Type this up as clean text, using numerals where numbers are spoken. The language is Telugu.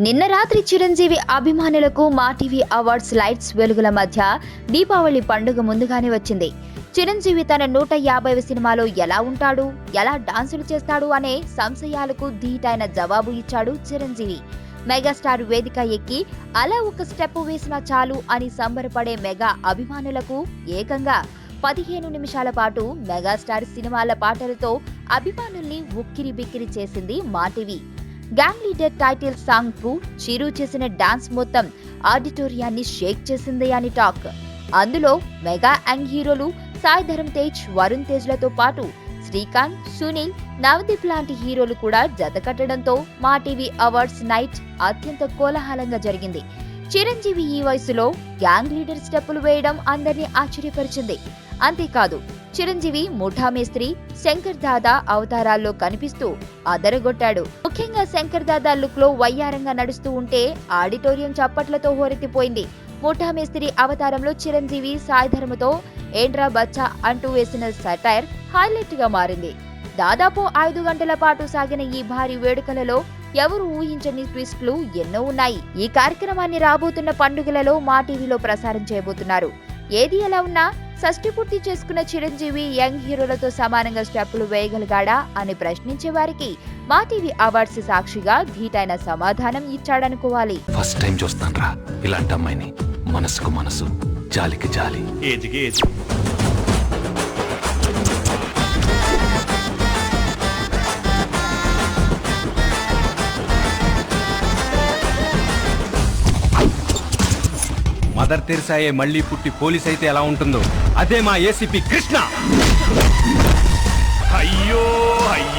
నిన్న రాత్రి చిరంజీవి అభిమానులకు మా టీవీ అవార్డ్స్ లైట్స్ వెలుగుల మధ్య దీపావళి పండుగ ముందుగానే వచ్చింది. చిరంజీవి తన 150వ సినిమాలో ఎలా ఉంటాడు, ఎలా డాన్సులు చేస్తాడు అనే సంశయాలకు ధీటైన జవాబు ఇచ్చాడు చిరంజీవి. మెగాస్టార్ వేదిక ఎక్కి అలా ఒక స్టెప్ వేసినా చాలు అని సంబరపడే మెగా అభిమానులకు ఏకంగా 15 నిమిషాల పాటు మెగాస్టార్ సినిమాల పాటలతో అభిమానుల్ని ఉక్కిరి బిక్కిరి చేసింది మా TV. Gang leader title song కు చిరు చేసిన డాన్స్ మొత్తం ఆడిటోరియాన్ని షేక్ చేసింది అని టాక్. అందులో మెగా యంగ్ హీరోలు సాయి ధరమ్ తేజ్, వరుణ్ తేజ్ లతో పాటు శ్రీకాంత్, సునీల్, నవదీప్ లాంటి హీరోలు కూడా జతకట్టడంతో మా టీవీ అవార్డ్స్ నైట్ అత్యంత కోలాహలంగా జరిగింది. చిరంజీవి ఈ వయసులో గ్యాంగ్ లీడర్ స్టెప్పులు వేయడం అందరినీ ఆశ్చర్యపరిచింది. అంతేకాదు, చిరంజీవి ముఠా మేస్త్రి, శంకర్ దాదా అవతారాల్లో కనిపిస్తూ అదరగొట్టాడు. ముఖ్యంగా శంకర్ దాదా లుక్ లో వయ్యారంగా నడుస్తూ ఉంటే ఆడిటోరియం చప్పట్లతో హోరెత్తిపోయింది. ముఠా మేస్త్రి అవతారంలో చిరంజీవి సాయి ధర్మతో ఏంట్రా బచ్చా అంటూ వేసిన సటైర్ హైలైట్ గా మారింది. దాదాపు 5 గంటల పాటు సాగిన ఈ భారీ వేడుకలలో ఎవరు ఊహించని ట్విస్ట్లు ఎన్నో ఉన్నాయి. ఈ కార్యక్రమాన్ని రాబోతున్న పండుగలలో మా టీవీలో ప్రసారం చేయబోతున్నారు. ఏది ఎలా ఉన్నా షష్ఠి పూర్తి చేసుకున్న చిరంజీవి యంగ్ హీరోలతో సమానంగా స్టెప్పులు వేయగలిగాడా అని ప్రశ్నించే వారికి మా టీవీ అవార్డ్స్ సాక్షిగా ధీటైన సమాధానం ఇచ్చాడనుకోవాలి. ఫస్ట్ టైం చూస్తాన్రా ఇలాంటి అమ్మాయిని. మనసుకు మనసు, జాలికి జాలి. ఏజ్కి ఏజ్. మదర్ తెరిసాయే మళ్ళీ పుట్టి పోలీస్ అయితే ఎలా ఉంటుందో అదే మా ఏసీపీ కృష్ణ. అయ్యో అయ్యో.